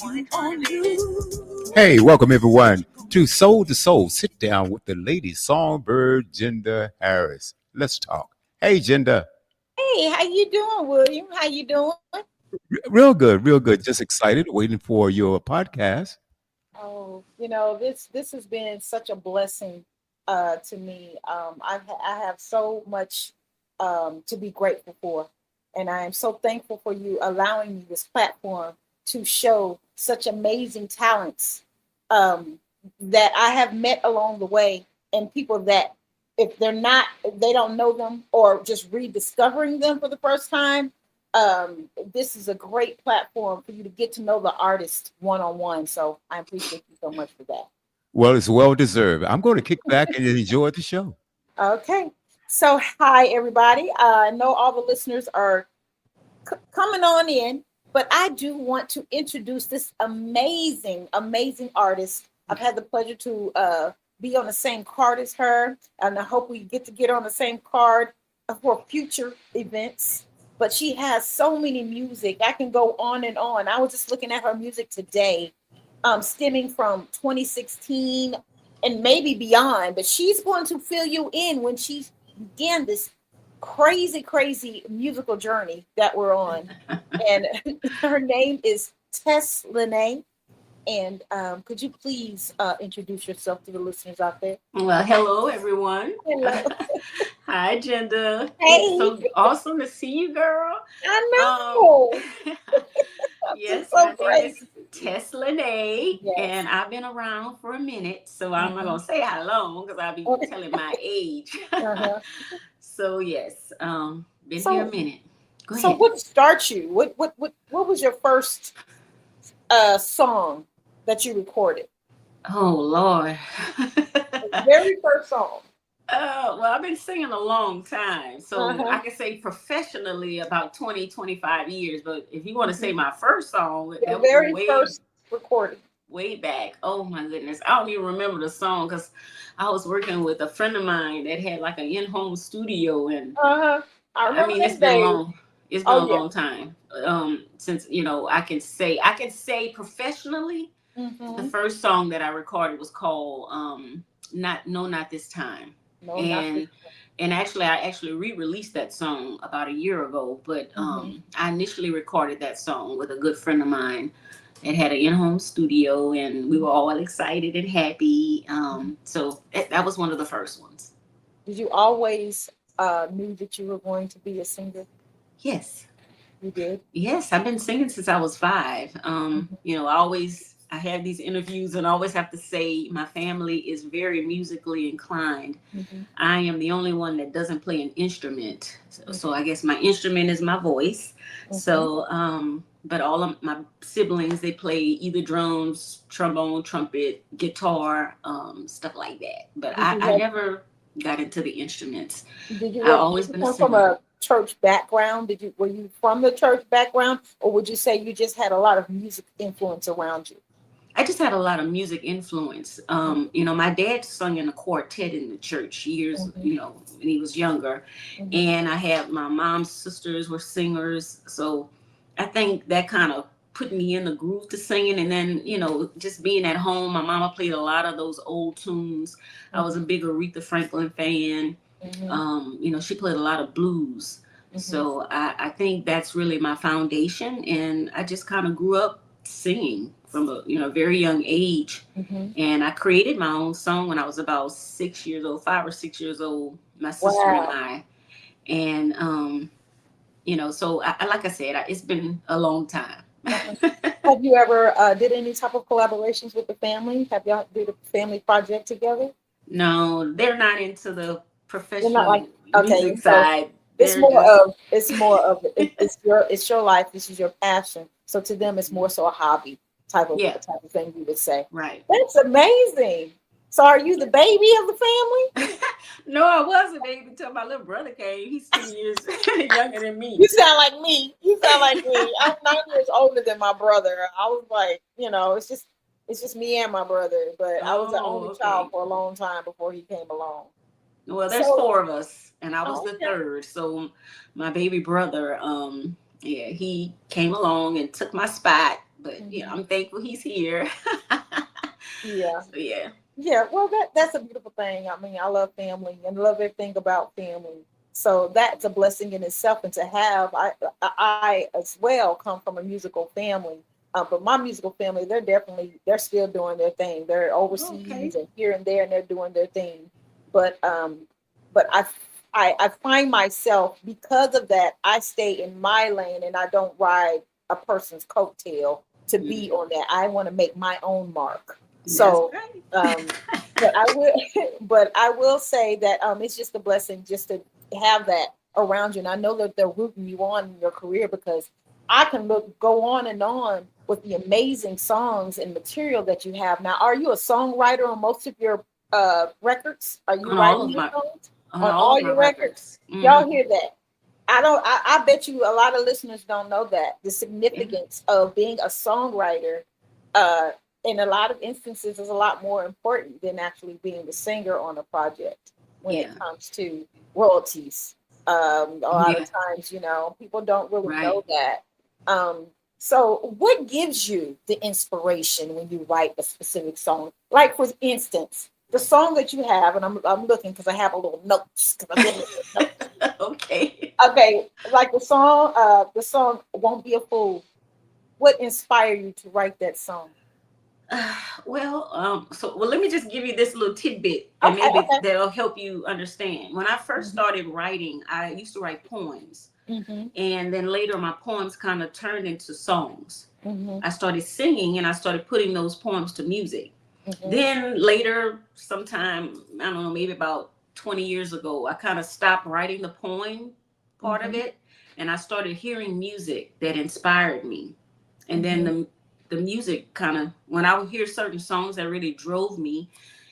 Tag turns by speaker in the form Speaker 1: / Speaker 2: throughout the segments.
Speaker 1: waiting on you.
Speaker 2: Hey, welcome everyone to Soul to Soul. Sit down with the lady Songbird, Jinda Harris. Let's talk. Hey, Jinda.
Speaker 1: Hey, how you doing, William? How you doing?
Speaker 2: Real good, real good. Just excited, waiting for your podcast.
Speaker 1: Oh, this has been such a blessing to me. I have so much to be grateful for, and I am so thankful for you allowing me this platform to show such amazing talents um, that I have met along the way, and people that if they don't know them or just rediscovering them for the first time. This is a great platform for you to get to know the artist one on one. So I appreciate you so much for that.
Speaker 2: Well, it's well deserved. I'm going to kick back and enjoy the show.
Speaker 1: Okay. So, hi, everybody. I know all the listeners are coming on in, but I do want to introduce this amazing artist. I've had the pleasure to be on the same card as her, and I hope we get on the same card for future events. But she has so many music. I can go on and on. I was just looking at her music today, stemming from 2016 and maybe beyond. But she's going to fill you in when she began this crazy musical journey that we're on. And her name is Tess Lene. And could you please introduce yourself to the listeners out there?
Speaker 3: Well, hello, everyone.
Speaker 1: Hello.
Speaker 3: Hi, Jinda.
Speaker 1: Hey.
Speaker 3: It's so awesome to see you, girl.
Speaker 1: I know.
Speaker 3: Yes,
Speaker 1: so
Speaker 3: my
Speaker 1: great.
Speaker 3: name is Tess Lene,
Speaker 1: Yes.
Speaker 3: and I've been around for a minute, so I'm not going to say how long because I'll be telling my age.
Speaker 1: Uh-huh.
Speaker 3: So, yes, been
Speaker 1: So-
Speaker 3: here a minute. Go
Speaker 1: So
Speaker 3: ahead.
Speaker 1: what starts you? What was your first song that you recorded?
Speaker 3: Oh, Lord.
Speaker 1: The very first song.
Speaker 3: Well, I've been singing a long time. So
Speaker 1: Uh-huh.
Speaker 3: I can say professionally about 20, 25 years. But if you want to say my first song,
Speaker 1: The
Speaker 3: that was
Speaker 1: very
Speaker 3: way,
Speaker 1: first recording.
Speaker 3: way back. Oh, my goodness. I don't even remember the song because I was working with a friend of mine that had like an in-home studio. And
Speaker 1: Uh-huh. I
Speaker 3: I
Speaker 1: remember
Speaker 3: mean, it's
Speaker 1: those
Speaker 3: been
Speaker 1: days.
Speaker 3: long. It's been
Speaker 1: Oh,
Speaker 3: a
Speaker 1: yeah.
Speaker 3: long time. Since, I can say professionally, the
Speaker 1: Mhm.
Speaker 3: first song that I recorded was called Not This Time.
Speaker 1: No, not
Speaker 3: And
Speaker 1: this
Speaker 3: actually I actually re-released that song about a year ago, but I initially recorded that song with a good friend of mine that had an in-home studio, and we were all excited and happy. So that was one of the first ones.
Speaker 1: Did you always knew that you were going to be a singer?
Speaker 3: Yes.
Speaker 1: You did?
Speaker 3: Yes, I've been singing since I was 5. I have these interviews and I always have to say my family is very musically inclined.
Speaker 1: Mhm.
Speaker 3: I am the only one that doesn't play an instrument. So I guess my instrument is my voice.
Speaker 1: Mhm.
Speaker 3: So, but all of my siblings, they play either drums, trombone, trumpet, guitar, stuff like that. But I never got into the instruments.
Speaker 1: Did you
Speaker 3: I've always
Speaker 1: did you
Speaker 3: been a
Speaker 1: come from
Speaker 3: singer.
Speaker 1: a church background? Were you from the church background, or would you say you just had a lot of music influence around you?
Speaker 3: I just had a lot of music influence. My dad sung in a quartet in the church years,
Speaker 1: Mhm.
Speaker 3: when he was younger.
Speaker 1: Mhm.
Speaker 3: And I had my mom's sisters were singers. So I think that kind of put me in the groove to singing. And then, just being at home, my mama played a lot of those old tunes. I was a big Aretha Franklin fan. She played a lot of blues.
Speaker 1: Mhm.
Speaker 3: So I think that's really my foundation. And I just kind of grew up singing from a very young age.
Speaker 1: Mhm.
Speaker 3: And I created my own song when I was about 6 years old, 5 or 6 years old, my sister and
Speaker 1: Wow.
Speaker 3: I. And so like I said, it's been a long time.
Speaker 1: Have you ever did any type of collaborations with the family? Have y'all did a family project together?
Speaker 3: No, they're not into the
Speaker 1: You're not like
Speaker 3: professional
Speaker 1: okay,
Speaker 3: music
Speaker 1: so
Speaker 3: side.
Speaker 1: it's
Speaker 3: They're
Speaker 1: more
Speaker 3: just
Speaker 1: of it's your life. This is your passion. So to them, it's more so a hobby
Speaker 3: yeah,
Speaker 1: type of thing. You would say
Speaker 3: right.
Speaker 1: that's amazing. So are you the baby of the family?
Speaker 3: No, I wasn't baby until my little brother came. He's 2 years younger than me.
Speaker 1: You sound like me. You sound like me. I'm 9 years older than my brother. I was like, it's just me and my brother. But I was the
Speaker 3: Oh,
Speaker 1: only child
Speaker 3: okay.
Speaker 1: for a long time before he came along.
Speaker 3: Well, there's
Speaker 1: So,
Speaker 3: 4 of us, and I was
Speaker 1: oh,
Speaker 3: the
Speaker 1: okay.
Speaker 3: third. So my baby brother, he came along and took my spot. But yeah,
Speaker 1: Mhm.
Speaker 3: I'm thankful he's here.
Speaker 1: Yeah.
Speaker 3: So yeah.
Speaker 1: Yeah, well, that's a beautiful thing. I mean, I love family and love everything about family. So that's a blessing in itself, and to have I as well come from a musical family. But my musical family, they're still doing their thing. They're
Speaker 3: Okay.
Speaker 1: overseas and here and there, and they're doing their thing. But I find myself, because of that, I stay in my lane and I don't ride a person's coattail to be
Speaker 3: Mhm.
Speaker 1: on that. I want to make my own mark.
Speaker 3: That's
Speaker 1: So,
Speaker 3: right.
Speaker 1: um, but I will, but I will say that it's just a blessing just to have that around you, and I know that they're rooting you on in your career, because I can go on with the amazing songs and material that you have. Now, are you a songwriter on most of your records? Are you
Speaker 3: On all
Speaker 1: writing
Speaker 3: of
Speaker 1: your
Speaker 3: my
Speaker 1: songs
Speaker 3: on
Speaker 1: on
Speaker 3: all
Speaker 1: all
Speaker 3: of my
Speaker 1: your records?
Speaker 3: records.
Speaker 1: Y'all hear that? I don't. I bet you a lot of listeners don't know that the
Speaker 3: Yeah.
Speaker 1: significance of being a songwriter, uh, in a lot of instances, is a lot more important than actually being the singer on a project when it
Speaker 3: Yeah.
Speaker 1: comes to royalties. A lot of
Speaker 3: Yeah.
Speaker 1: times, people don't really
Speaker 3: Right.
Speaker 1: know that. Um, so, what gives you the inspiration when you write a specific song? Like, for instance, the song that you have, and I'm looking because I have a little notes because I did a little notes.
Speaker 3: Okay.
Speaker 1: Okay, like the song "Won't Be a Fool." What inspired you to write that song?
Speaker 3: Well, let me just give you this little tidbit, and
Speaker 1: Okay,
Speaker 3: maybe
Speaker 1: okay.
Speaker 3: that'll help you understand. When I first
Speaker 1: Mhm,
Speaker 3: started writing, I used to write poems,
Speaker 1: mhm,
Speaker 3: and then later my poems kind of turned into songs.
Speaker 1: mhm,
Speaker 3: I started singing, and I started putting those poems to music.
Speaker 1: mhm,
Speaker 3: Then later, sometime, I don't know, maybe about 20 years ago, I kind of stopped writing the poem part of
Speaker 1: mhm,
Speaker 3: it, and I started hearing music that inspired me. And then
Speaker 1: mhm,
Speaker 3: the music kind of, when I would hear certain songs that really drove me,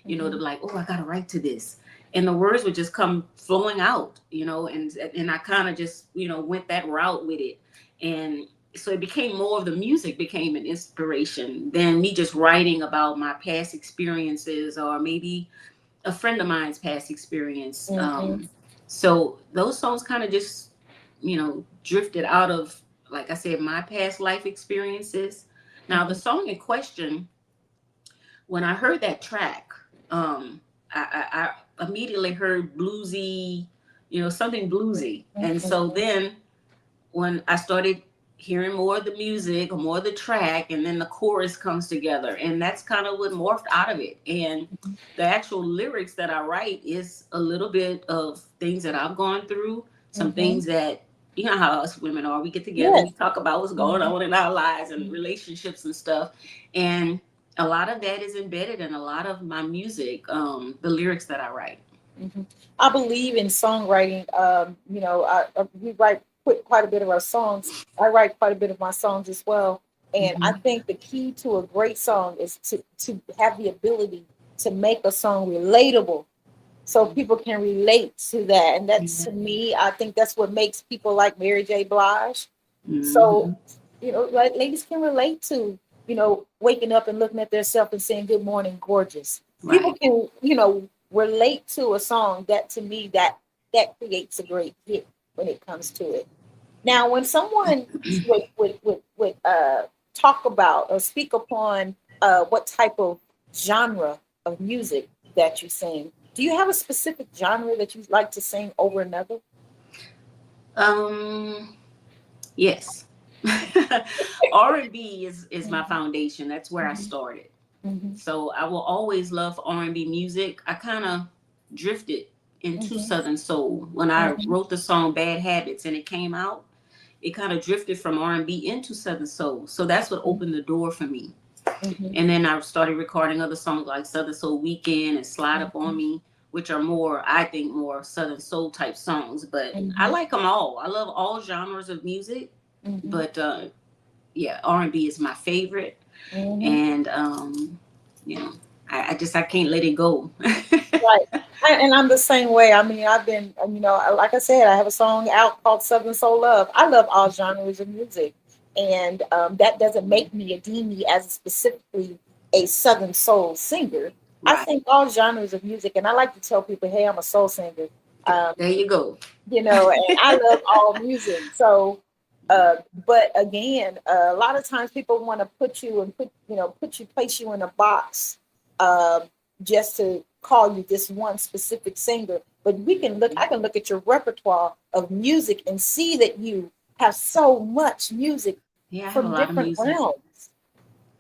Speaker 3: to
Speaker 1: mhm,
Speaker 3: like, oh, I got to write to this. And the words would just come flowing out, and I kind of just, went that route with it. And so it became more of the music became an inspiration than me just writing about my past experiences or maybe a friend of mine's past experience.
Speaker 1: mhm,
Speaker 3: So those songs kind of just, drifted out of, like I said, my past life experiences. Now, the
Speaker 1: mhm,
Speaker 3: song in question, when I heard that track, I immediately heard bluesy, something bluesy. And so
Speaker 1: mhm,
Speaker 3: then when I started hearing more of the music or more of the track, and then the chorus comes together, and that's kind of what morphed out of it. And the actual lyrics that I write is a little bit of things that I've gone through, some
Speaker 1: mhm.
Speaker 3: things that, you know how us women are, we get together, we
Speaker 1: Yes.
Speaker 3: talk about what's going
Speaker 1: Mhm,
Speaker 3: on in our lives and
Speaker 1: mhm,
Speaker 3: relationships and stuff. And a lot of that is embedded in a lot of my music, the lyrics that I write.
Speaker 1: mhm. I believe in songwriting. We write quite a bit of our songs. I write quite a bit of my songs as well. And I
Speaker 3: Hmm.
Speaker 1: think the key to a great song is to have the ability to make a song relatable so people can relate to that. And that's,
Speaker 3: Yeah.
Speaker 1: to me, I think that's what makes people like Mary J. Blige. So,
Speaker 3: Hmm.
Speaker 1: like ladies can relate to, waking up and looking at themselves and saying, "Good morning, gorgeous." People
Speaker 3: Right.
Speaker 1: can, relate to a song. That, to me, that creates a great hit when it comes to it. Now, when someone would talk about or speak upon what type of genre of music that you sing, do you have a specific genre that you like to sing over another?
Speaker 3: Um, Yes. R&B is my
Speaker 1: Mhm,
Speaker 3: foundation. That's where I
Speaker 1: mhm,
Speaker 3: started.
Speaker 1: mhm,
Speaker 3: So I will always love R&B music. I kind of drifted into
Speaker 1: mhm,
Speaker 3: Southern Soul when I
Speaker 1: mhm,
Speaker 3: wrote the song Bad Habits and it came out. It kind of drifted from R&B into Southern Soul. So that's what opened the door for me.
Speaker 1: mhm,
Speaker 3: And then I started recording other songs like Southern Soul Weekend and Slide Up on
Speaker 1: mhm,
Speaker 3: Me, which are more, I think, more Southern Soul type songs. But I
Speaker 1: mhm,
Speaker 3: like them all. I love all genres of music,
Speaker 1: mhm,
Speaker 3: but yeah, R&B is my favorite,
Speaker 1: mhm.
Speaker 3: and you know, I can't let it go.
Speaker 1: Right. And I'm the same way. I mean, I've been, like I said, I have a song out called Southern Soul Love. I love all genres of music. And that doesn't make me or deem me as specifically a Southern soul singer. I
Speaker 3: Right.
Speaker 1: sing all genres of music. And I like to tell people, hey, I'm a soul singer. Um,
Speaker 3: There you go.
Speaker 1: and I love all music. So, But again, a lot of times people want to put you and place you in a box, uh, just to call you this one specific singer. But I can look at your repertoire of music and see that you have so much music
Speaker 3: Yeah, I have a
Speaker 1: from
Speaker 3: lot of
Speaker 1: different
Speaker 3: music.
Speaker 1: realms.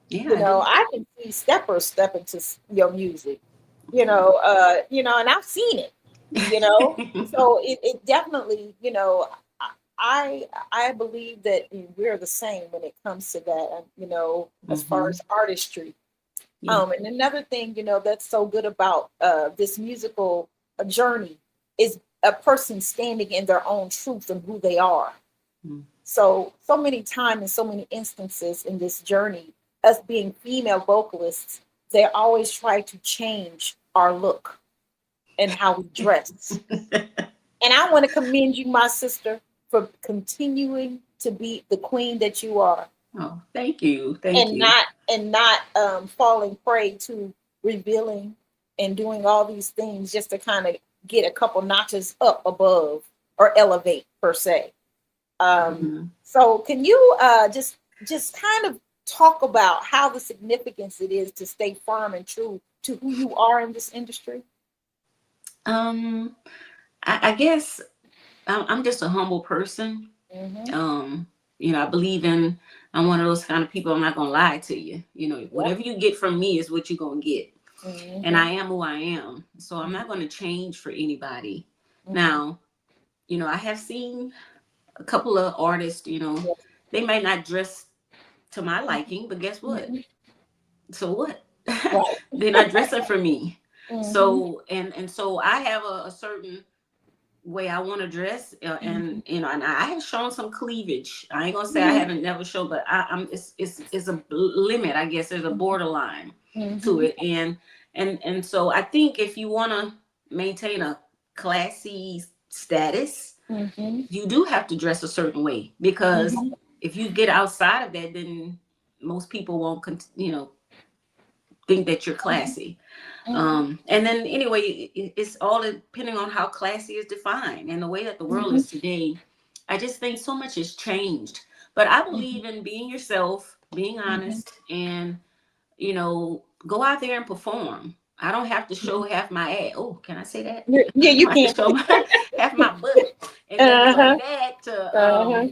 Speaker 3: Yeah, I do.
Speaker 1: I can see steppers step into your music, and I've seen it, so it definitely, I believe that we're the same when it comes to that, as far
Speaker 3: Hmm.
Speaker 1: as artistry.
Speaker 3: Yeah.
Speaker 1: And another thing, that's so good about this musical journey is a person standing in their own truth and who they are.
Speaker 3: Mm.
Speaker 1: So many times and so many instances in this journey, us being female vocalists, they always try to change our look and how we dress. And I want to commend you, my sister, for continuing to be the queen that you are,
Speaker 3: Oh, thank you. Thank
Speaker 1: and
Speaker 3: you.
Speaker 1: not falling prey to revealing and doing all these things just to kind of get a couple notches up above or elevate per se.
Speaker 3: Hmm.
Speaker 1: So can you just kind of talk about how the significance it is to stay firm and true to who you are in this industry?
Speaker 3: Um, I guess I'm just a humble person.
Speaker 1: Mm-hmm.
Speaker 3: Um, I believe in. I'm one of those kind of people. I'm not gonna lie to you.
Speaker 1: Yep.
Speaker 3: Whatever you get from me is what you're gonna get, and
Speaker 1: Mm-hmm.
Speaker 3: I am who I am. So I'm not gonna change for anybody.
Speaker 1: Mm-hmm.
Speaker 3: Now, I have seen a couple of artists.
Speaker 1: Yes.
Speaker 3: They might not dress to my liking, but guess what?
Speaker 1: Mm-hmm.
Speaker 3: So what?
Speaker 1: Right.
Speaker 3: They're not dressing for me.
Speaker 1: Mm-hmm.
Speaker 3: So I have a certain way I want to dress,
Speaker 1: Mm-hmm.
Speaker 3: and I have shown some cleavage. I ain't gonna say I
Speaker 1: Mm-hmm.
Speaker 3: haven't never shown, but I'm it's a limit. I guess there's a borderline to
Speaker 1: Mm-hmm.
Speaker 3: it, and so I think if you want to maintain a classy status,
Speaker 1: Mm-hmm.
Speaker 3: you do have to dress a certain way, because
Speaker 1: Mm-hmm.
Speaker 3: if you get outside of that, then most people won't think that you're classy.
Speaker 1: Mm-hmm.
Speaker 3: And then anyway, it's all depending on how classy is defined and the way that the world
Speaker 1: Mm-hmm.
Speaker 3: is today. I just think so much has changed. But I
Speaker 1: Mm-hmm.
Speaker 3: believe in being yourself, being
Speaker 1: Mm-hmm.
Speaker 3: honest, and go out there and perform. I don't have to show half my ass. Oh, can I say that?
Speaker 1: Yeah,
Speaker 3: I
Speaker 1: yeah, you
Speaker 3: don't have to
Speaker 1: can.
Speaker 3: show half my butt and things
Speaker 1: Uh-huh.
Speaker 3: like that
Speaker 1: Uh-huh.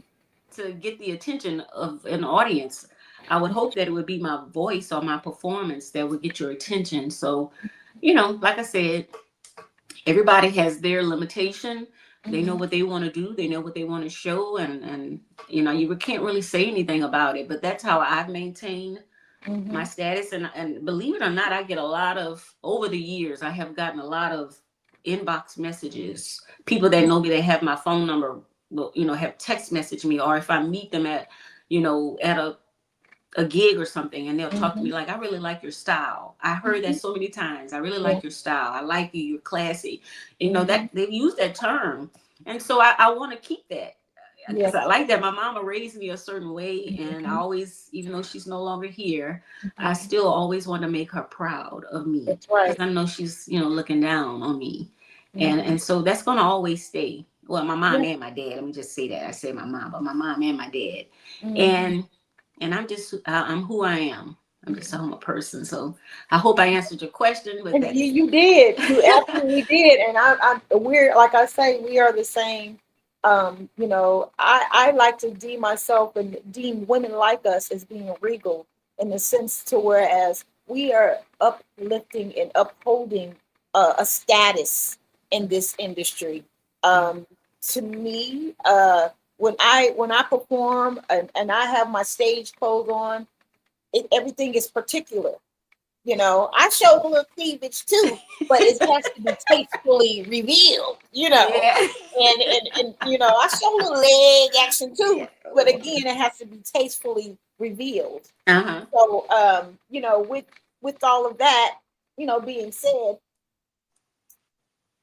Speaker 3: to get the attention of an audience. I would hope that it would be my voice or my performance that would get your attention. So, like I said, everybody has their limitation. They know
Speaker 1: Mm-hmm.
Speaker 3: what they want to do. They know what they want to show, and you can't really say anything about it. But that's how I've maintained my
Speaker 1: Mm-hmm.
Speaker 3: status. And believe it or not, I get a lot of over the years. I have gotten a lot of inbox messages. People that know me, they have my phone number. Will have text message me, or if I meet them at a gig or something, and they'll talk to me
Speaker 1: Mm-hmm.
Speaker 3: like, I really like your style. I heard that so many times. I really
Speaker 1: Yeah.
Speaker 3: like your style. I like you. You're classy.
Speaker 1: Mm-hmm.
Speaker 3: That they've used that term. And so I want to keep that,
Speaker 1: Yeah.
Speaker 3: because I like that. My mama raised me a certain way, and I
Speaker 1: Mm-hmm.
Speaker 3: always, even though she's no longer here, I
Speaker 1: Mm-hmm.
Speaker 3: still always want to make her proud of me,
Speaker 1: That's right.
Speaker 3: because I know she's, looking down on me. and
Speaker 1: Mm-hmm.
Speaker 3: and so that's going to always stay. Well, my mom
Speaker 1: Yeah.
Speaker 3: and my dad. Let me just say that. I say my mom, but my mom and my dad.
Speaker 1: Mm-hmm.
Speaker 3: And I'm who I am. I'm just a humble person. So I hope I answered your question, but
Speaker 1: And you,
Speaker 3: that's
Speaker 1: you did. You absolutely did. And we're, like I say, we are the same. I like to deem myself and deem women like us as being regal in the sense to whereas we are uplifting and upholding a status in this industry. Um, to me, when I perform and I have my stage clothes on, everything is particular. I show a little cleavage too, but it has to be tastefully revealed,
Speaker 3: yeah.
Speaker 1: and I show a little leg action
Speaker 3: Yeah.
Speaker 1: too, but again, it has to be tastefully revealed.
Speaker 3: Uh-huh.
Speaker 1: So, with all of that, being said,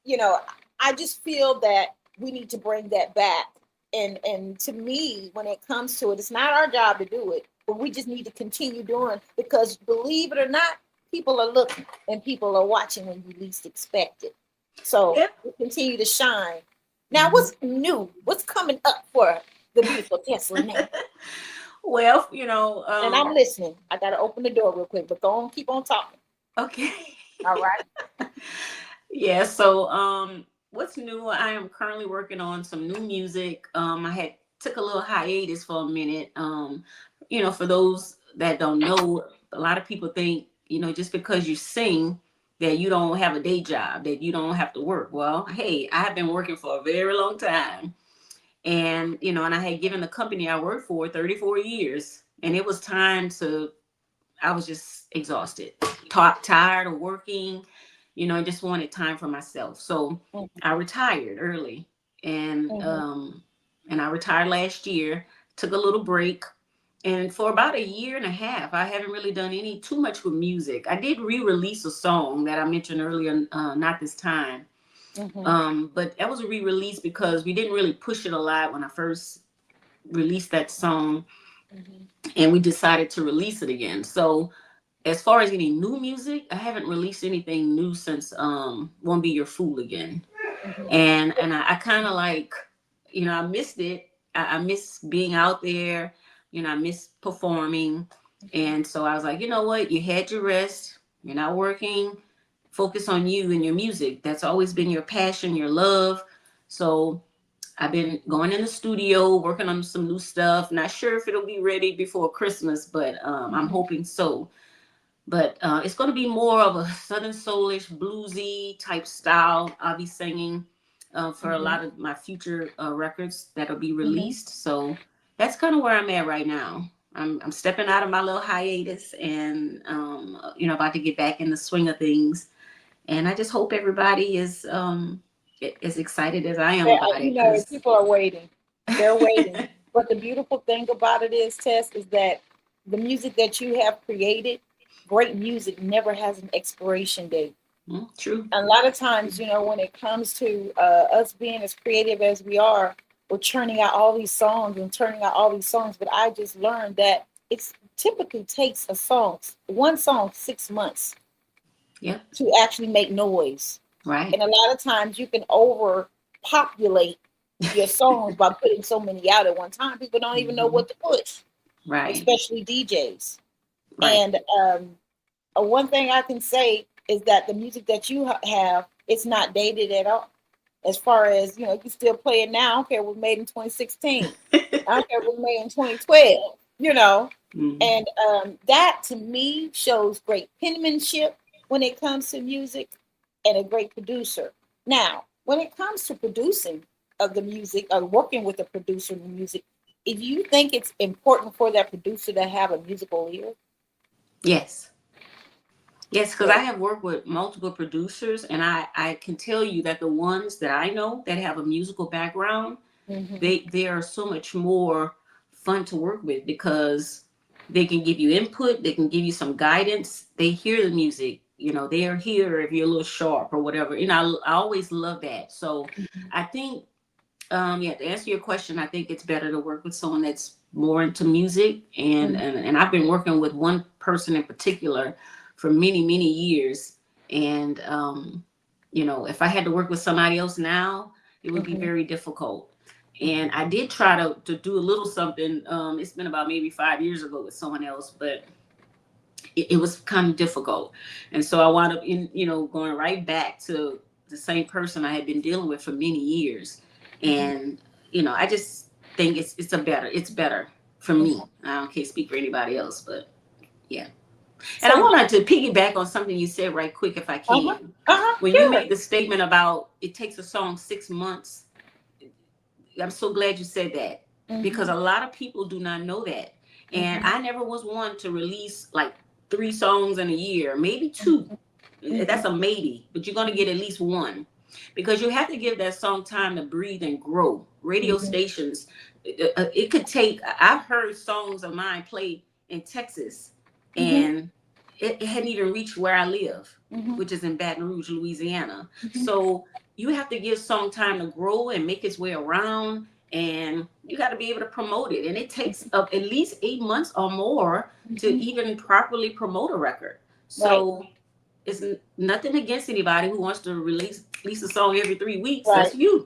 Speaker 1: you know, I just feel that we need to bring that back. And to me, when it comes to it, it's not our job to do it, but we just need to continue doing because believe it or not, people are looking and people are watching when you least expect it. So
Speaker 3: Yep.
Speaker 1: we continue to shine. Now,
Speaker 3: Mhm.
Speaker 1: what's new? What's coming up for the beautiful Tesla man.
Speaker 3: Well,
Speaker 1: And I'm listening. I gotta open the door real quick, but go on, keep on talking.
Speaker 3: okay.
Speaker 1: All right.
Speaker 3: Yeah, so what's new? I am currently working on some new music. I had took a little hiatus for a minute. For those that don't know, a lot of people think, just because you sing that you don't have a day job, that you don't have to work. Well, hey, I have been working for a very long time. And and I had given the company I worked for 34 years, and it was time to I was just exhausted, tired of working, I just wanted time for myself. So
Speaker 1: Mhm,
Speaker 3: I retired early, and
Speaker 1: mhm,
Speaker 3: um, and I retired last year. Took a little break, and for about a year and a half, I haven't really done any too much with music. I did re-release a song that I mentioned earlier, not this time,
Speaker 1: mhm,
Speaker 3: but that was a re-release because we didn't really push it a lot when I first released that song,
Speaker 1: mhm,
Speaker 3: and we decided to release it again. So as far as any new music, I haven't released anything new since Won't Be Your Fool Again.
Speaker 1: mhm.
Speaker 3: And I kind of like, I missed it. I miss being out there, I miss performing. And so I was like, you know what? You had your rest, you're not working, focus on you and your music. That's always been your passion, your love. So I've been going in the studio, working on some new stuff. Not sure if it'll be ready before Christmas, but I'm
Speaker 1: Mhm,
Speaker 3: hoping so. But it's going to be more of a southern soulish, bluesy type style. I'll be singing for a
Speaker 1: mhm,
Speaker 3: lot of my future records that'll be
Speaker 1: mhm.
Speaker 3: released. So that's kind of where I'm at right now. I'm stepping out of my little hiatus, and about to get back in the swing of things. And I just hope everybody is as excited as I am about it, because
Speaker 1: People are waiting. They're waiting. But the beautiful thing about it is, Tess, is that the music that you have created, great music never has an expiration date.
Speaker 3: true.
Speaker 1: A lot of times, when it comes to us being as creative as we are, we're churning out all these songs and turning out all these songs. But I just learned that it's typically takes one song, 6 months
Speaker 3: Yeah,
Speaker 1: to actually make noise.
Speaker 3: right.
Speaker 1: And a lot of times you can overpopulate your songs by putting so many out at one time. People don't even know
Speaker 3: Mhm.
Speaker 1: what to push,
Speaker 3: Right,
Speaker 1: especially DJs.
Speaker 3: right.
Speaker 1: And one thing I can say is that the music that you have, it's not dated at all. As far as, you can still play it now. I don't care if it was made in 2016. I don't care if it was made in 2012.
Speaker 3: Mhm.
Speaker 1: And that to me shows great penmanship when it comes to music, and a great producer. Now, when it comes to producing of the music or working with a producer in the music, if you think it's important for that producer to have a musical ear,
Speaker 3: Yes. Yes, because I
Speaker 1: okay.
Speaker 3: have worked with multiple producers, and I can tell you that the ones that I know that have a musical background,
Speaker 1: Mm-hmm,
Speaker 3: they are so much more fun to work with, because they can give you input, they can give you some guidance, they hear the music, they are here if you're a little sharp or whatever. I always love that. So
Speaker 1: mm-hmm,
Speaker 3: I think yeah, to answer your question, I think it's better to work with someone that's more into music, and
Speaker 1: mm-hmm,
Speaker 3: and I've been working with one person in particular for many years, and if I had to work with somebody else now, it would be
Speaker 1: mm-hmm,
Speaker 3: very difficult. And I did try to do a little something. It's been about maybe 5 years ago with someone else, but it was kind of difficult, and so I wound up going right back to the same person I had been dealing with for many years.
Speaker 1: mm-hmm,
Speaker 3: And I just think it's better for
Speaker 1: mm-hmm.
Speaker 3: me. Can't speak for anybody else, but yeah. And I
Speaker 1: So,
Speaker 3: wanted to piggyback on something you said right quick, if I
Speaker 1: uh-huh,
Speaker 3: can.
Speaker 1: uh-huh,
Speaker 3: When you
Speaker 1: sure.
Speaker 3: made the statement about it takes a song 6 months, I'm so glad you said that, because
Speaker 1: Mm-hmm,
Speaker 3: a lot of people do not know that. And
Speaker 1: mm-hmm,
Speaker 3: I never was one to release like 3 songs in a year, maybe two.
Speaker 1: mm-hmm,
Speaker 3: That's a maybe, but you're going to get at least one, because you have to give that song time to breathe and grow. Radio
Speaker 1: mm-hmm,
Speaker 3: stations, it could take, I've heard songs of mine played in Texas,
Speaker 1: mm-hmm,
Speaker 3: and it hadn't even reached where I live,
Speaker 1: mm-hmm,
Speaker 3: which is in Baton Rouge, Louisiana.
Speaker 1: mm-hmm.
Speaker 3: So you have to give song time to grow and make its way around, and you got to be able to promote it. And it takes at least 8 months or more to
Speaker 1: Mm-hmm.
Speaker 3: even properly promote a record.
Speaker 1: Right,
Speaker 3: So it's nothing against anybody who wants to release a song every 3 weeks.
Speaker 1: right.
Speaker 3: That's you.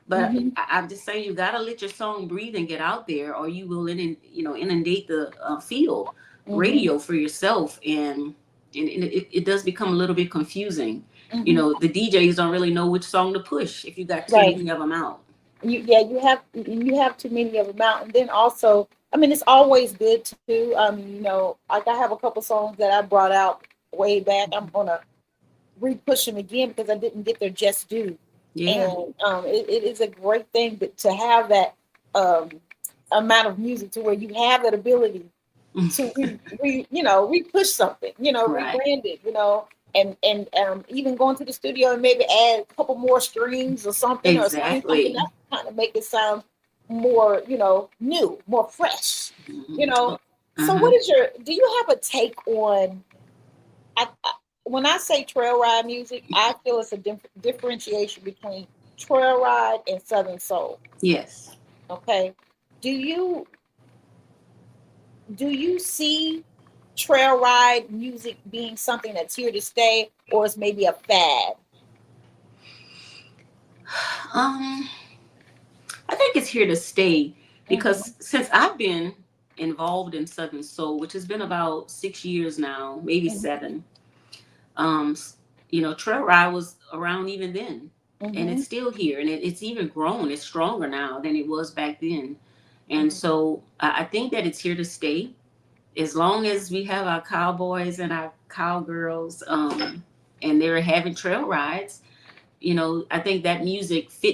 Speaker 3: But
Speaker 1: Mm-hmm.
Speaker 3: I'm just saying, you gotta let your song breathe and get out there, or you will inundate the field
Speaker 1: Mm-hmm.
Speaker 3: radio for yourself, and it does become a little bit confusing.
Speaker 1: Mm-hmm.
Speaker 3: The DJs don't really know which song to push if you got too
Speaker 1: Right.
Speaker 3: many of them out.
Speaker 1: You have too many of them out, and then also, I mean, it's always good to, like I have a couple songs that I brought out way back. I'm gonna re-push them again because I didn't get their just due,
Speaker 3: Yeah.
Speaker 1: and it is a great thing to have that um, amount of music to where you have that ability to re-push something,
Speaker 3: Right.
Speaker 1: rebrand it, and even going to the studio and maybe add a couple more strings or something, or say something
Speaker 3: Exactly.
Speaker 1: that kind of make it sound more, new, more fresh, you
Speaker 3: Mhm.
Speaker 1: know.
Speaker 3: Oh,
Speaker 1: So,
Speaker 3: uh-huh.
Speaker 1: do you have a take on? When I say trail ride music, I feel it's a differentiation between trail ride and Southern soul.
Speaker 3: Yes.
Speaker 1: Okay, do you see trail ride music being something that's here to stay, or is maybe a fad?
Speaker 3: Um, I think it's here to stay
Speaker 1: Mm-hmm.
Speaker 3: because since I've been involved in Southern Soul, which has been about 6 years now, maybe
Speaker 1: Mm-hmm.
Speaker 3: seven, um, Trail Ride was around even then, and
Speaker 1: Mm-hmm.
Speaker 3: it's still here, and it's even grown. It's stronger now than it was back then, and
Speaker 1: Mm-hmm.
Speaker 3: so I think that it's here to stay as long as we have our cowboys and our cowgirls, and they're having trail rides. I think that music
Speaker 1: Mm-hmm.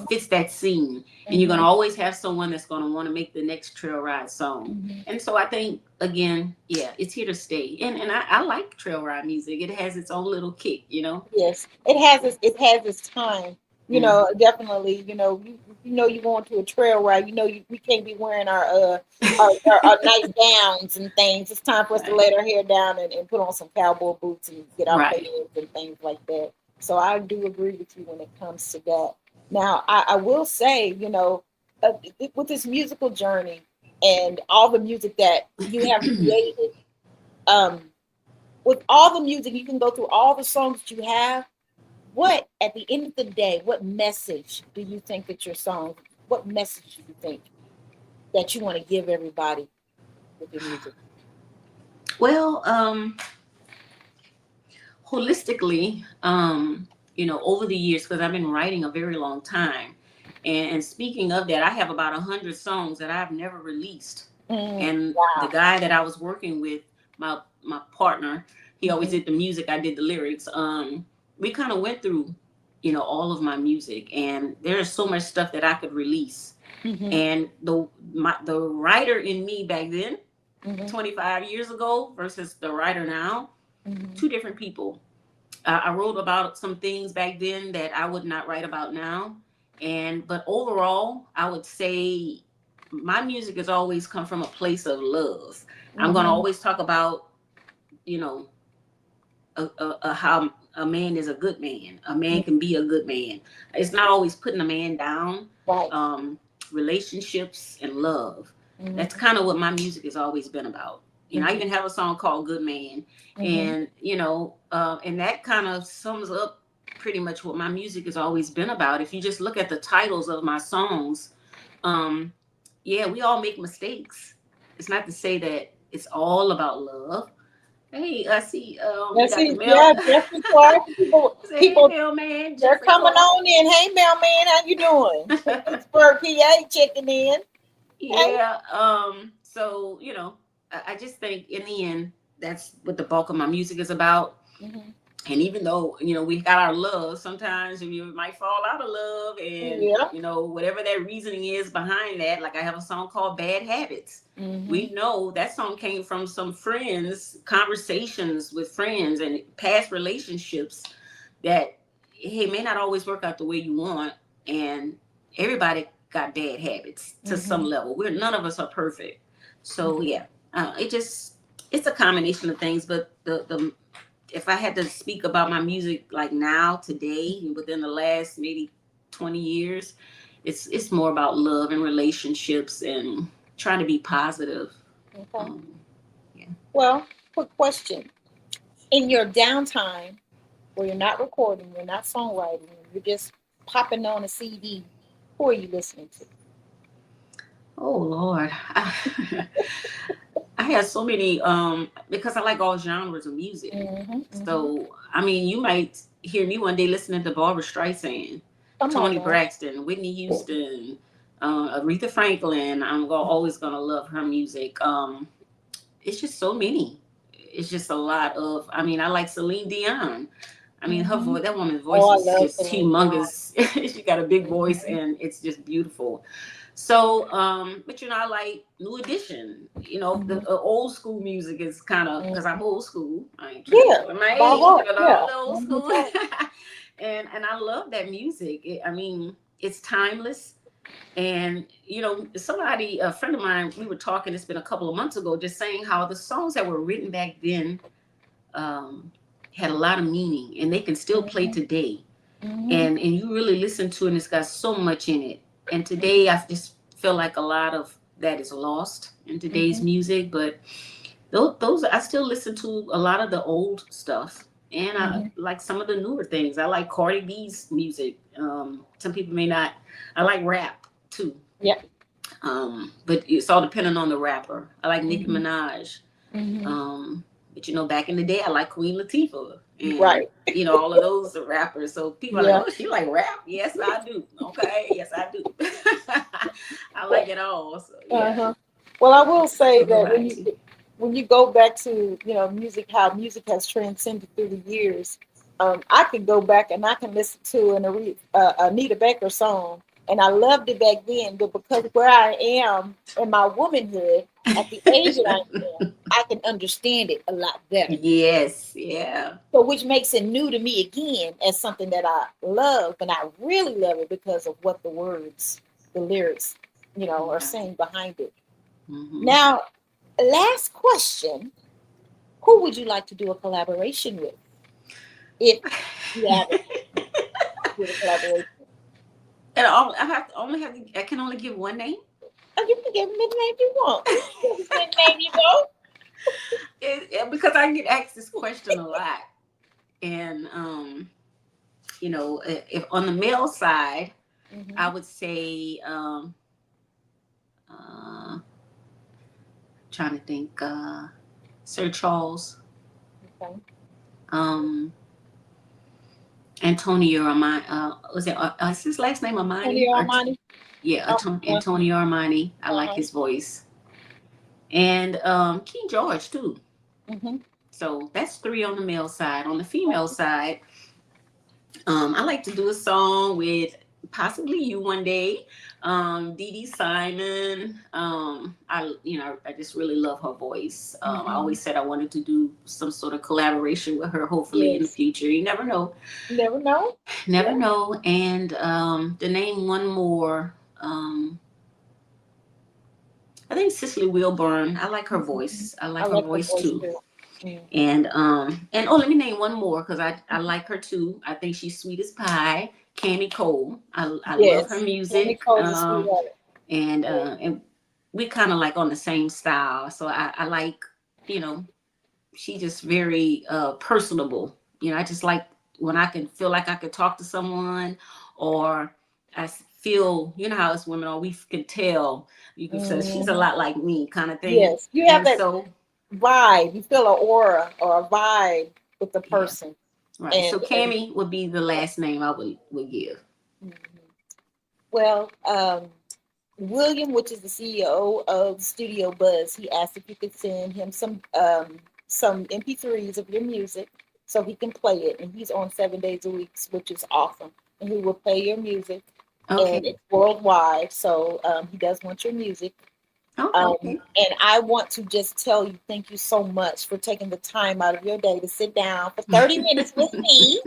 Speaker 3: fits that scene. And you're going
Speaker 1: Mm-hmm.
Speaker 3: to always have someone that's going to want to make the next trail ride song.
Speaker 1: Mm-hmm.
Speaker 3: And so I think, again, yeah, it's here to stay. And I like trail ride music. It has its own little kick.
Speaker 1: Yes, it has its time.
Speaker 3: Mm,
Speaker 1: Definitely. You going to a trail ride. We can't be wearing our nice gowns and things. It's time for us to
Speaker 3: right.
Speaker 1: let our hair down and put on some cowboy boots and get our
Speaker 3: Right.
Speaker 1: fans and things like that. So I do agree with you when it comes to that. Now, I will say, with this musical journey and all the music that you have created, um, with all the music, you can go through all the songs that you have. What, at the end of the day, what message do you think that your song, what message do you think that you want to give everybody with your music?
Speaker 3: Well, holistically, over the years, because I've been writing a very long time. And speaking of that, I have about 100 songs that I've never released. And the
Speaker 1: Wow.
Speaker 3: guy that I was working with, my partner, he always
Speaker 1: Mm-hmm.
Speaker 3: did the music, I did the lyrics. We kind of went through, all of my music, and there's so much stuff that I could release.
Speaker 1: Mm-hmm.
Speaker 3: And the writer in me back then,
Speaker 1: Mm-hmm.
Speaker 3: 25 years ago, versus the writer now,
Speaker 1: Mm-hmm.
Speaker 3: two different people. I wrote about some things back then that I would not write about now. But overall, I would say my music has always come from a place of love. I'm gonna
Speaker 1: Mm-hmm.
Speaker 3: always talk about, you know, how a man is a good man. A man can be a good man. It's not always putting a man down.
Speaker 1: Right.
Speaker 3: Um, Relationships and love. That's
Speaker 1: Mm-hmm.
Speaker 3: kind of what my music has always been about. I
Speaker 1: Mm-hmm.
Speaker 3: even have a song called "Good Man,"
Speaker 1: Mm-hmm.
Speaker 3: and that kind of sums up pretty much what my music has always been about. If you just look at the titles of my songs, um, yeah, we all make mistakes. It's not to say that it's all about love. Hey, I see we
Speaker 1: Let's
Speaker 3: got the
Speaker 1: see.
Speaker 3: mail.
Speaker 1: Yeah, Jeffrey Clark. People,
Speaker 3: Say, hey,
Speaker 1: people,
Speaker 3: mailman,
Speaker 1: they're
Speaker 3: Jeffrey
Speaker 1: coming
Speaker 3: Clark.
Speaker 1: on in. Hey, mailman, how you doing? Pittsburgh, PA, checking in. Hey.
Speaker 3: Yeah. So I just think in the end, that's what the bulk of my music is about.
Speaker 1: Mm-hmm.
Speaker 3: And even though we got our love, sometimes you might fall out of love, and
Speaker 1: Yeah.
Speaker 3: whatever that reasoning is behind that. Like I have a song called "Bad Habits."
Speaker 1: Mm-hmm.
Speaker 3: We know that song came from some friends, conversations with friends, and past relationships that hey may not always work out the way you want, and everybody got bad habits to some
Speaker 1: Mm-hmm.
Speaker 3: level. None of us are perfect, so yeah, it's a combination of things. But the if I had to speak about my music like now today within the last maybe 20 years, it's more about love and relationships and trying to be positive.
Speaker 1: Okay.
Speaker 3: Um, yeah.
Speaker 1: Well, quick question. In your downtime, where you're not recording, you're not songwriting, you're just popping on a CD, who are you listening to?
Speaker 3: Oh Lord. I have so many because I like all genres of music.
Speaker 1: Mm-hmm.
Speaker 3: So I mean you might hear me one day listening to Barbara Streisand,
Speaker 1: Come on
Speaker 3: Toni
Speaker 1: now.
Speaker 3: Braxton, Whitney Houston, Aretha Franklin. Always gonna love her music. It's just so many. It's just a lot of. I mean, I like Celine Dion. I mean, her
Speaker 1: Mm-hmm.
Speaker 3: voice, that woman's
Speaker 1: Oh,
Speaker 3: voice
Speaker 1: I
Speaker 3: is
Speaker 1: love
Speaker 3: just
Speaker 1: Celine Dion.
Speaker 3: humongous. She got a big voice
Speaker 1: Mm-hmm.
Speaker 3: and it's just beautiful. So, but I like New Edition. The
Speaker 1: Mm-hmm.
Speaker 3: old school music is kind of because I'm
Speaker 1: Mm-hmm.
Speaker 3: old school. I ain't trying to
Speaker 1: Yeah,
Speaker 3: show my
Speaker 1: by
Speaker 3: age,
Speaker 1: heart.
Speaker 3: but I'm a
Speaker 1: Yeah,
Speaker 3: little old
Speaker 1: one more
Speaker 3: school.
Speaker 1: time.
Speaker 3: And I love that music. I mean, it's timeless. And somebody, a friend of mine, we were talking. It's been a couple of months ago, just saying how the songs that were written back then um, had a lot of meaning, and they can still play
Speaker 1: Mm-hmm.
Speaker 3: today.
Speaker 1: Mm-hmm.
Speaker 3: And you really listen to it, and it's got so much in it. And today,
Speaker 1: Mm-hmm.
Speaker 3: I just feel like a lot of that is lost in today's
Speaker 1: Mm-hmm.
Speaker 3: music. But those I still listen to a lot of the old stuff, and I
Speaker 1: Mm-hmm.
Speaker 3: like some of the newer things. I like Cardi B's music. Some people may not. I like rap too.
Speaker 1: Yeah.
Speaker 3: But it's all depending on the rapper. I like Nicki
Speaker 1: Mm-hmm.
Speaker 3: Minaj.
Speaker 1: Mm-hmm.
Speaker 3: But back in the day, I like Queen Latifah and
Speaker 1: Right.
Speaker 3: all of those rappers. So people are like,
Speaker 1: Yeah.
Speaker 3: "Oh, she like rap?" Yes, I do. Okay, yes, I do. I
Speaker 1: Well,
Speaker 3: like it all. So yeah,
Speaker 1: uh-huh. Well, I will
Speaker 3: it's
Speaker 1: say
Speaker 3: a
Speaker 1: that
Speaker 3: variety.
Speaker 1: when you go back to music, how music has transcended through the years, I can go back and I can listen to Anita Baker song, and I loved it back then. But because where I am in my womanhood, at the age that I am, I can understand it a lot better.
Speaker 3: Yes, yeah,
Speaker 1: So, which makes it new to me again as something that I love, and I really love it because of what the words, the lyrics, are
Speaker 3: yeah.
Speaker 1: saying behind it.
Speaker 3: Hmm.
Speaker 1: Now, last question: who would you like to do a collaboration with? If you have it, do a collaboration.
Speaker 3: And I can only give one name.
Speaker 1: Oh, you can give them the name you want. You can give them the name you want.
Speaker 3: Because I get asked this question a lot, and if on the male side, I
Speaker 1: Mm-hmm.
Speaker 3: would say, uh, trying to think, Sir Charles,
Speaker 1: Okay.
Speaker 3: um, Antonio Armani. Was it? Is his last name
Speaker 1: Tony
Speaker 3: Armani?
Speaker 1: Armani.
Speaker 3: Yeah,
Speaker 1: Oh,
Speaker 3: Antonio Armani. I like
Speaker 1: uh-huh.
Speaker 3: his voice, and King George too.
Speaker 1: Mm-hmm.
Speaker 3: So that's three on the male side. On the female side, I like to do a song with possibly you one day, Dee Dee Simon. I just really love her voice. I
Speaker 1: Mm-hmm.
Speaker 3: always said I wanted to do some sort of collaboration with her. Hopefully in the
Speaker 1: Yes.
Speaker 3: future, you never know,
Speaker 1: You never know.
Speaker 3: never
Speaker 1: Yeah.
Speaker 3: know. And to name one more, I think Cicely Wilburn. I like her
Speaker 1: Mhm.
Speaker 3: voice. I
Speaker 1: I
Speaker 3: like her
Speaker 1: like her
Speaker 3: voice
Speaker 1: voice
Speaker 3: too.
Speaker 1: too. Mm-hmm.
Speaker 3: And oh, let me name one more because I like her too. I think she's sweet as pie. Cami Cole. I love her
Speaker 1: Yes. Tammy
Speaker 3: music.
Speaker 1: Cole's a sweetheart.
Speaker 3: And we kind of like on the same style. So I like, you know, she just very personable. I just like when I can feel like I could talk to someone, or I feel, how us women are, we can tell. You can say she's a
Speaker 1: Mm-hmm.
Speaker 3: lot like me, kind of thing.
Speaker 1: Yes. You have
Speaker 3: And
Speaker 1: that
Speaker 3: so,
Speaker 1: vibe. You feel an aura or a vibe with the
Speaker 3: yeah,
Speaker 1: person.
Speaker 3: right. So
Speaker 1: And
Speaker 3: Cami would be the last name I would give.
Speaker 1: mhm. Well, William, which is the CEO of Studio Buzz, he asked if you could send him some MP3s of your music so he can play it. And he's on 7 days a week, which is awesome. And he will play your music, and
Speaker 3: Okay.
Speaker 1: it's worldwide. So he does want your music.
Speaker 3: Okay.
Speaker 1: And I want to just tell you, thank you so much for taking the time out of your day to sit down for 30 minutes with me.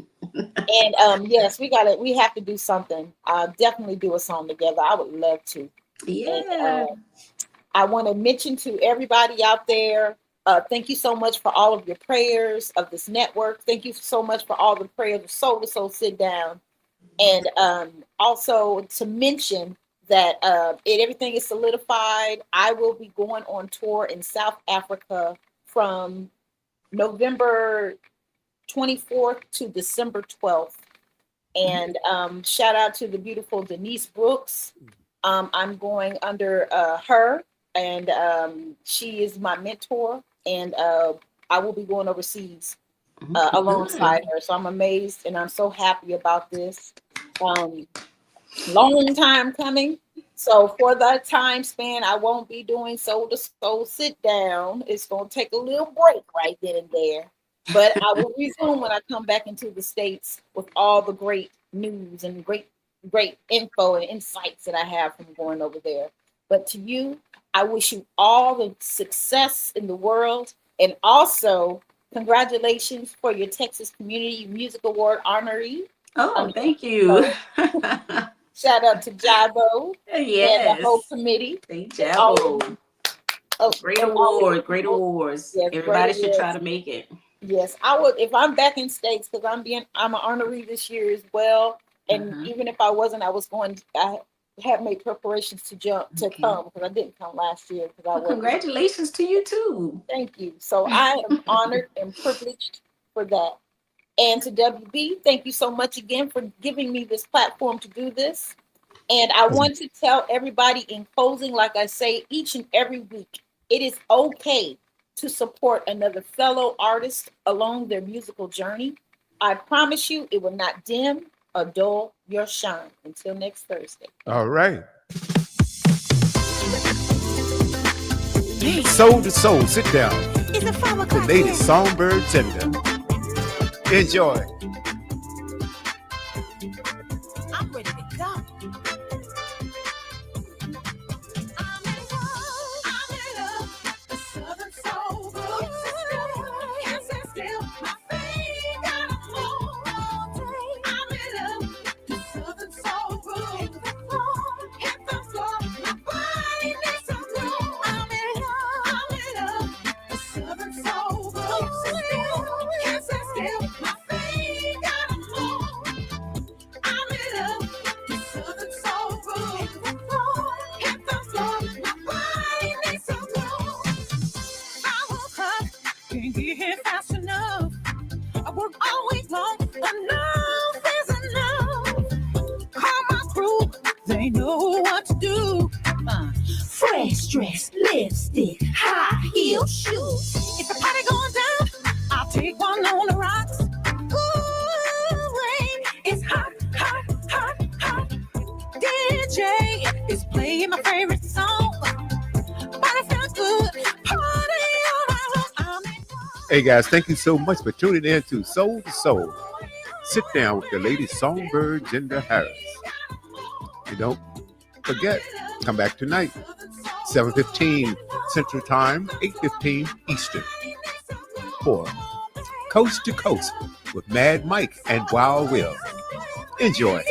Speaker 1: And yes, we have to do something. Definitely do a song together. I would love to. And
Speaker 3: Yeah.
Speaker 1: I want to mention to everybody out there, thank you so much for all of your prayers of this network. Thank you so much for all the prayers of Soul to Soul Sit Down. And also to mention that everything is solidified. I will be going on tour in South Africa from November 24th to December 12th. And shout out to the beautiful Denise Brooks. I'm going under her, and she is my mentor. And I will be going overseas alongside her. So I'm amazed, and I'm so happy about this. Long time coming. So for that time span, I won't be doing soul to soul sit down. It's going to take a little break right then and there. But I will resume when I come back into the States with all the great news and great info and insights that I have from going over there. But to you, I wish you all the success in the world, and also congratulations for your Texas Community Music Award honoree.
Speaker 3: Oh, thank you.
Speaker 1: Shout out to Jabo and the whole committee.
Speaker 3: Thank Jabo. Great awards. Yes, everybody should try to make it.
Speaker 1: Yes, I would if I'm back in States, because I'm an honoree this year as well. And even if I wasn't, I have made preparations to come because I didn't come last year because I wasn't.
Speaker 3: Congratulations to you too.
Speaker 1: Thank you. So I am honored and privileged for that. And to WB, thank you so much again for giving me this platform to do this. And I want to tell everybody in closing, like I say each and every week, it is okay to support another fellow artist along their musical journey. I promise you it will not dim or dull your shine. Until next Thursday.
Speaker 2: All right. Soul to soul, sit down. The lady Songbird Jinda. Enjoy.
Speaker 1: I'm ready to go. Fast enough. I work all week long. Enough is enough. Call my crew. They know what to do. Fresh dress, lipstick, high heel shoes. If the party going down, I'll take one on the rocks. Ooh, rain, it's hot, hot, hot, hot. DJ is playing my favorite song. Body feels good. Party.
Speaker 2: Hey guys, thank you so much for tuning in to Soul to Soul. Sit down with the lady Songbird Jinda Harris. And don't forget, come back tonight, 7:15 Central Time, 8:15 Eastern, for Coast to Coast with Mad Mike and Wild Will. Enjoy.